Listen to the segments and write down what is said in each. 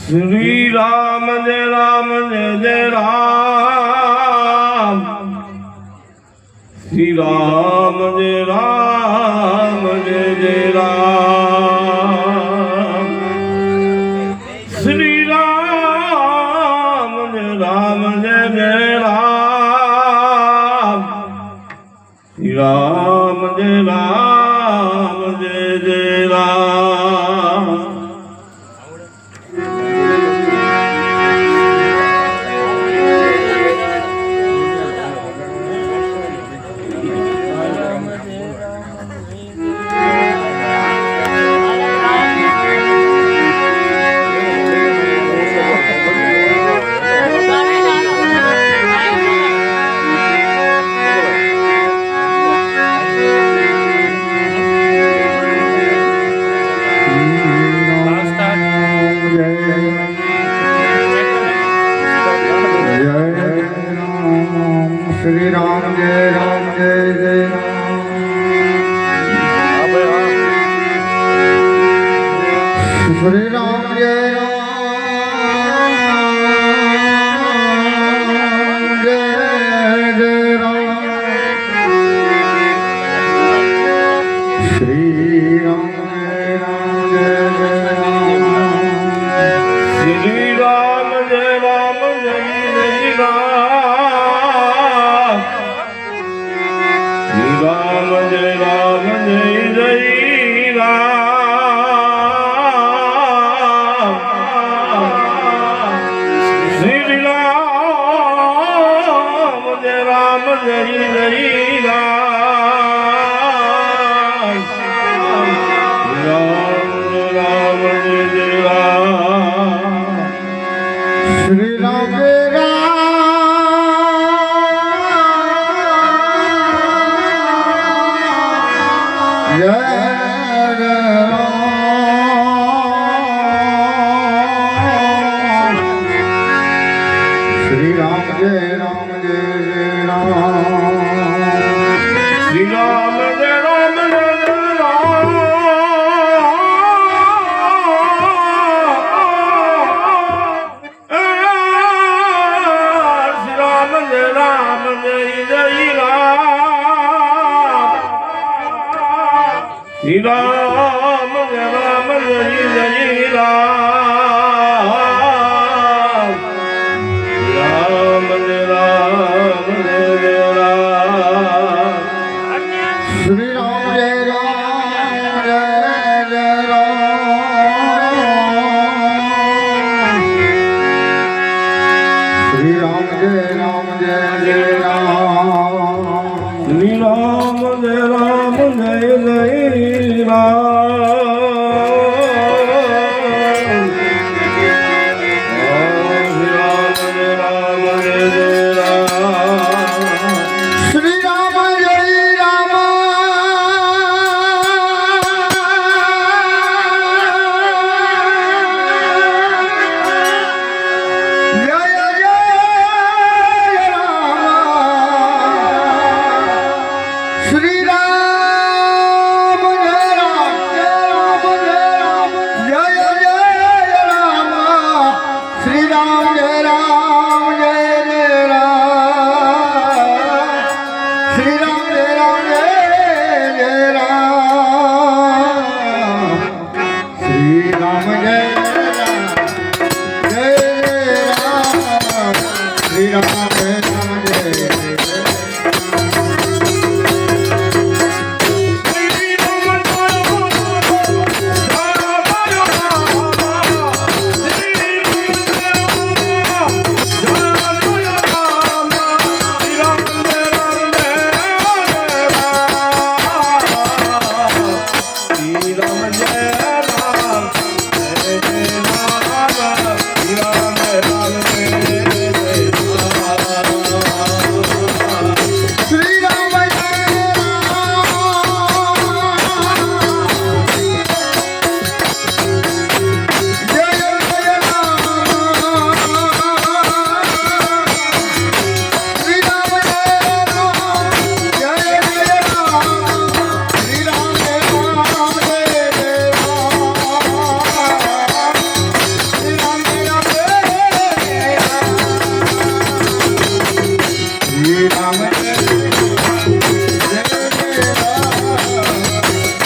श्री राम जय राम जय जय राम, श्री राम जय राम जय जय राम, श्री राम जय राम जय जय राम, श्री राम जय राम जय जय राम। श्री राम जय जय राम, श्री राम जय जय राम, श्री राम जय राम जय राम जय जय राम, श्री राम जय राम जय जय राम, श्री राम जय राम जय जय राम, राम राम जय जय राम, श्री राम जय श्री राम जय राम जय राम, श्री राम जय राम जय राम, श्री राम जय राम जय जय राम, श्री राम जय राम जय जय राम, राम जय राम जय राम, श्री राम जय राम, श्री राम जय राम जय राम, श्री राम जय राम जय जय राम, श्री राम जय राम, जय जय राम, श्री राम जय राम जय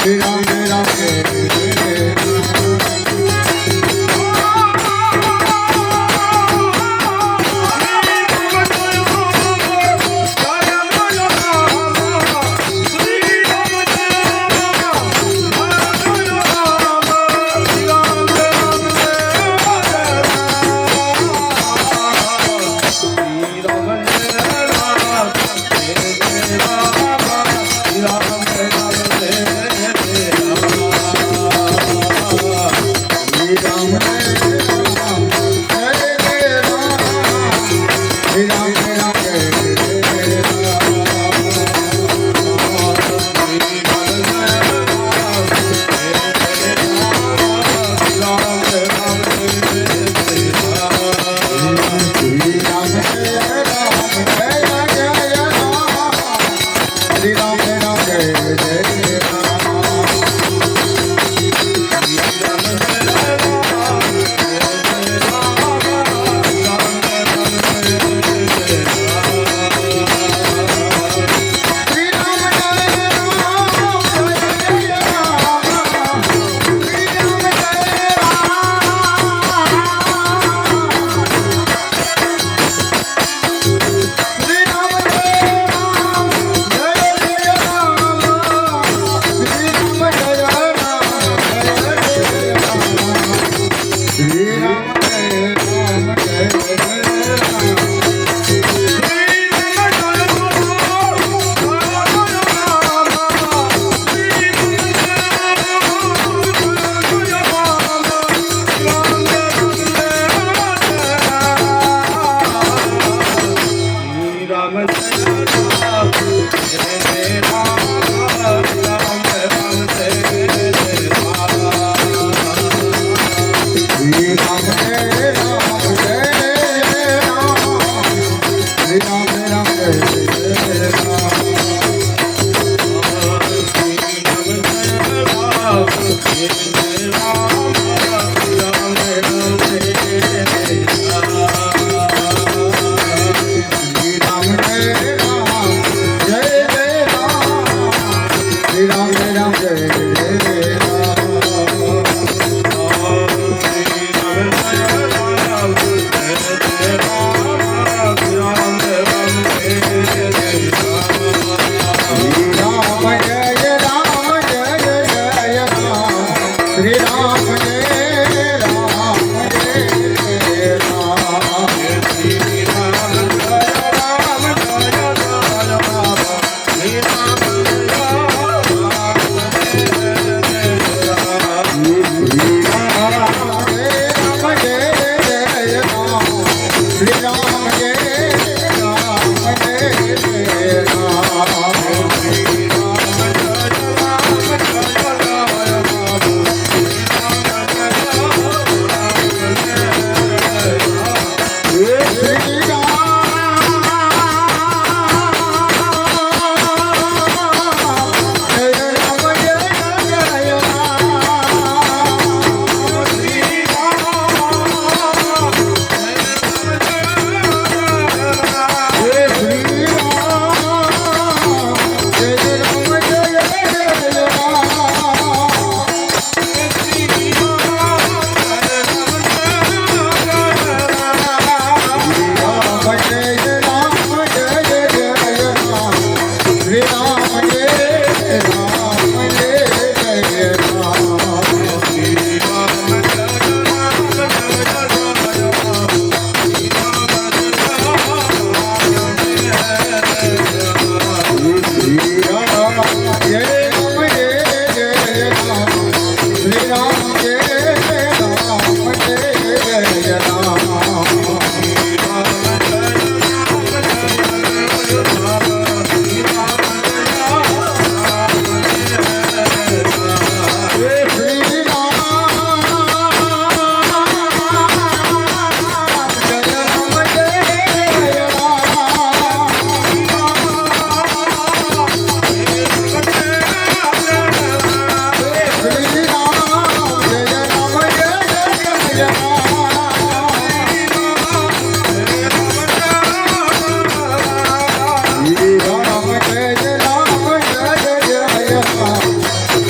श्री राम जय राम जय जय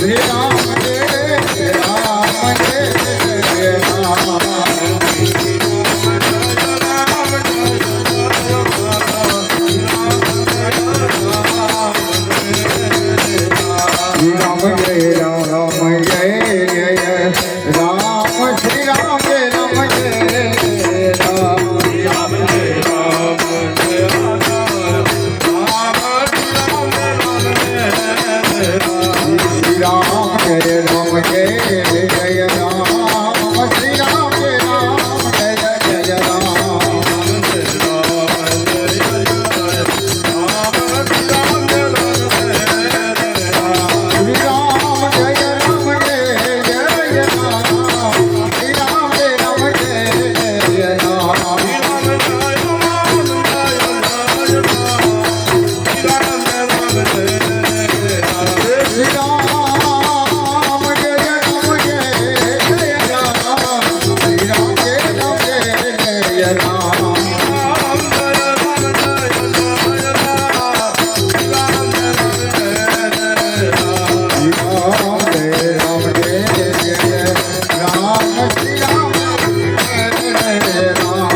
श्री राम जय राम जय राम श्री राम जय राम जय जय राम श्री राम जय राम जय राम श्री राम जय राम जय जय राम श्री राम जय राम जय जय राम श्री राम जय राम जय जय राम श्री राम जय राम जय जय राम श्री राम जय राम जय जय राम श्री राम जय राम जय जय राम श्री राम जय राम जय जय राम श्री राम जय जय राम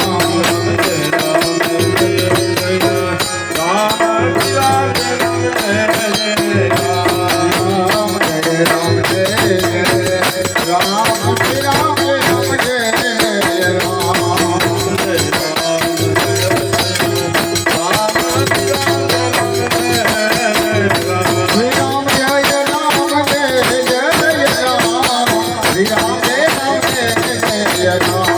राम जय राम जय जय राम श्री राम जय राम जय राम श्री राम जय राम जय जय राम श्री राम जय राम जय जय राम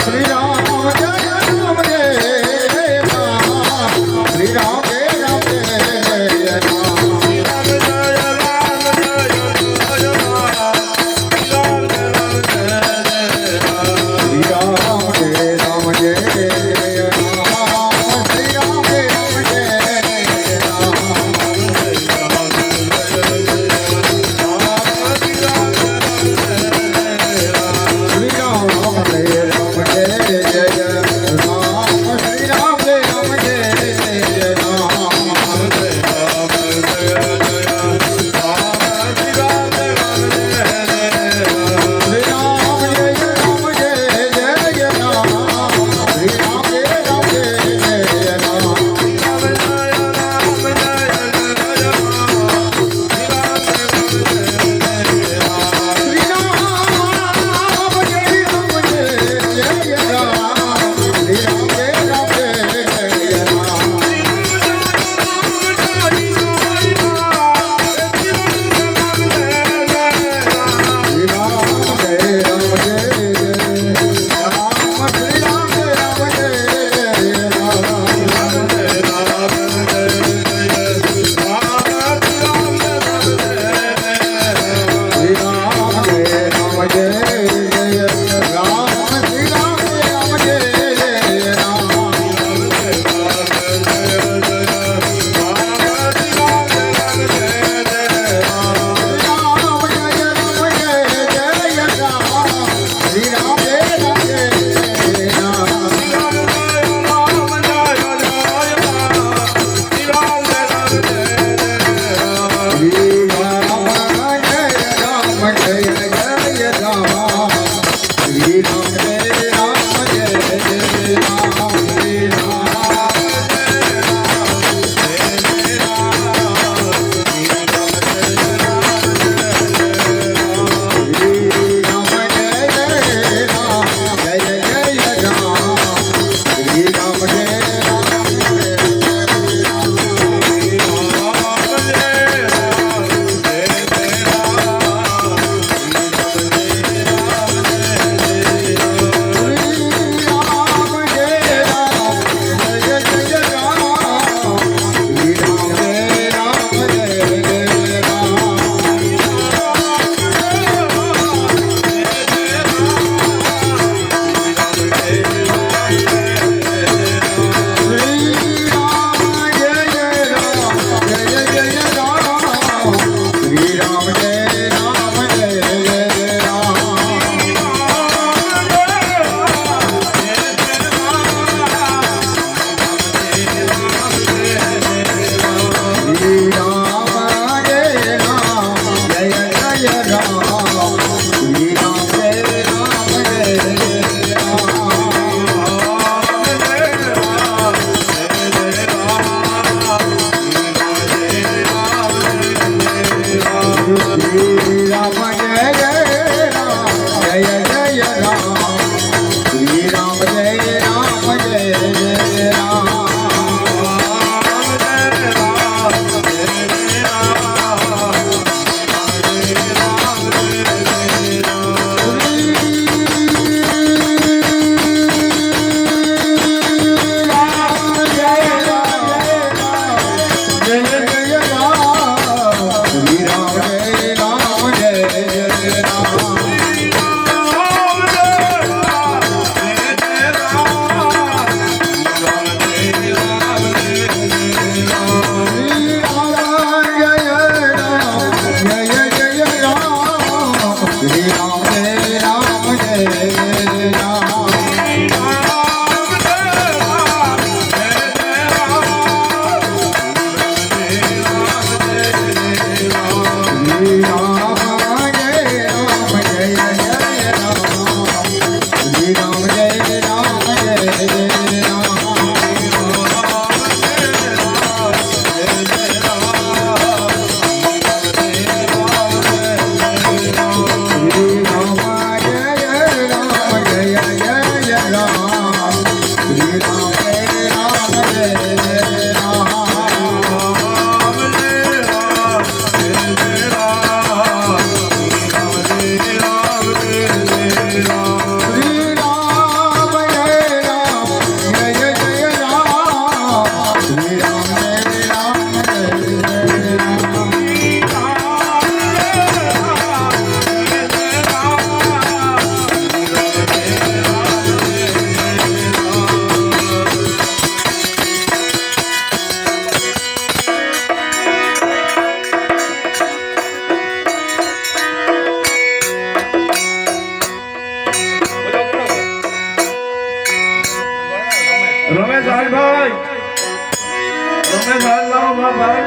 श्री राम जय राम जय राम श्री राम जय राम जय તમે સાહેબ લાવો ભાઈ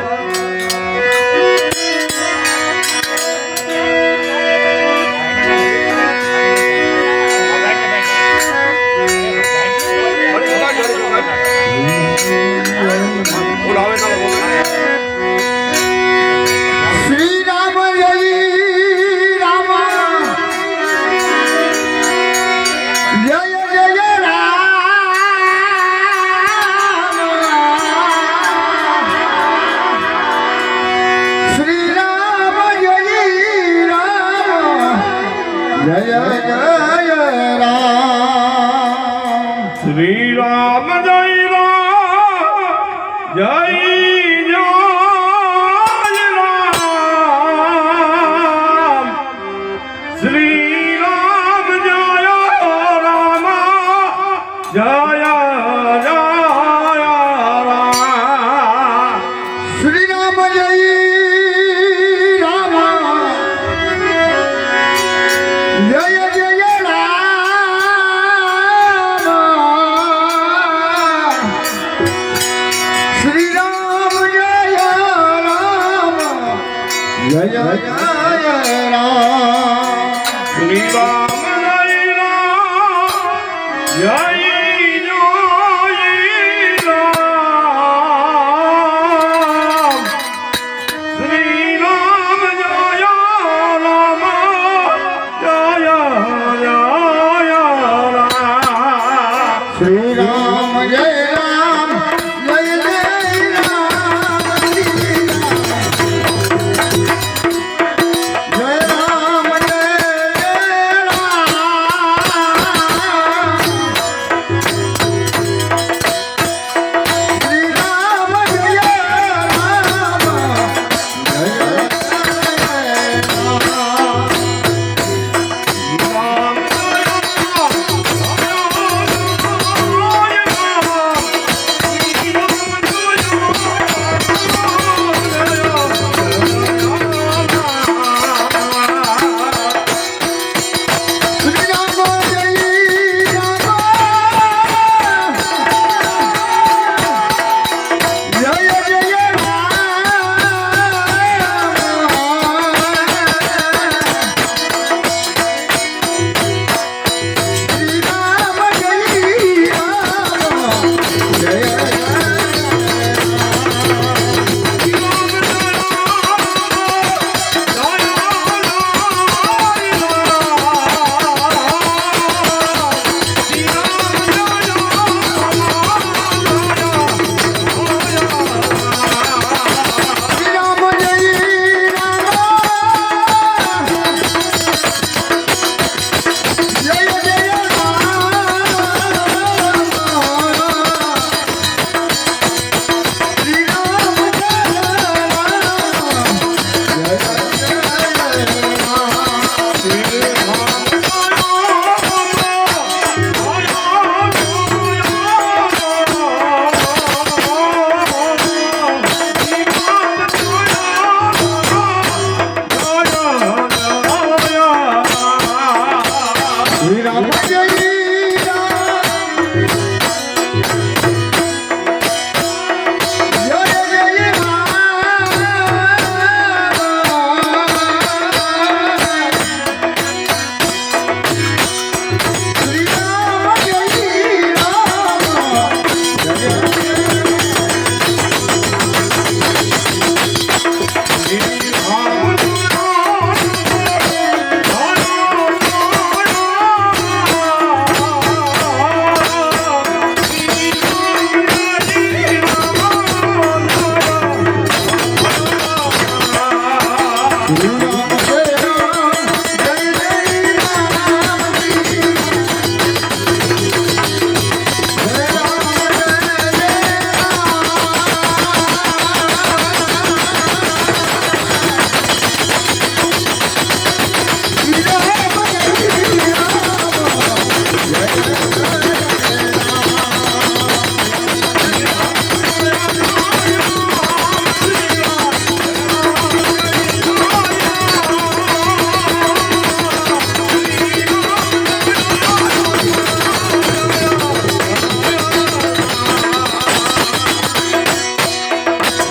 શ્રી રામ જય રામ જય જય રામ શ્રી રામ જય રામ જય જય રામ શ્રી રામ જય રામ જય શ્રી રામ જય રામ જય જય રામ શ્રી રામ જય રામ જય જય રામ શ્રી રામ જય રામ જય શ્રી રામ જય રામ જય જય રામ શ્રી રામ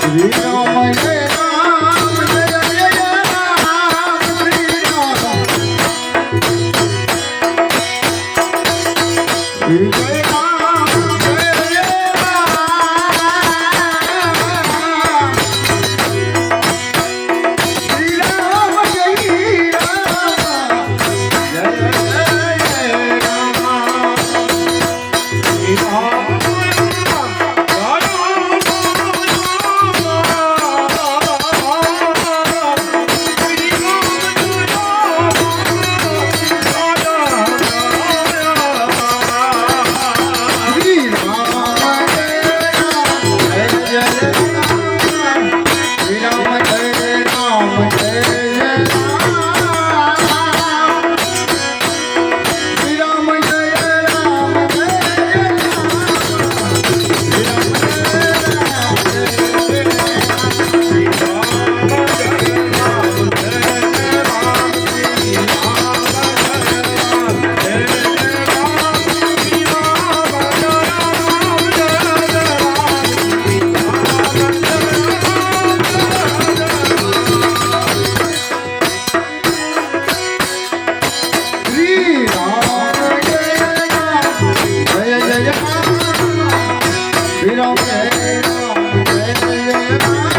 श्री राम जय राम जय जय राम श्री राम श्री जय राम जय जय राम श्री राम जय राम जय जय राम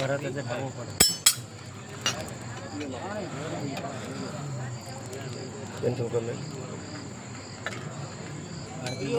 परत त्याचे भाऊ पडत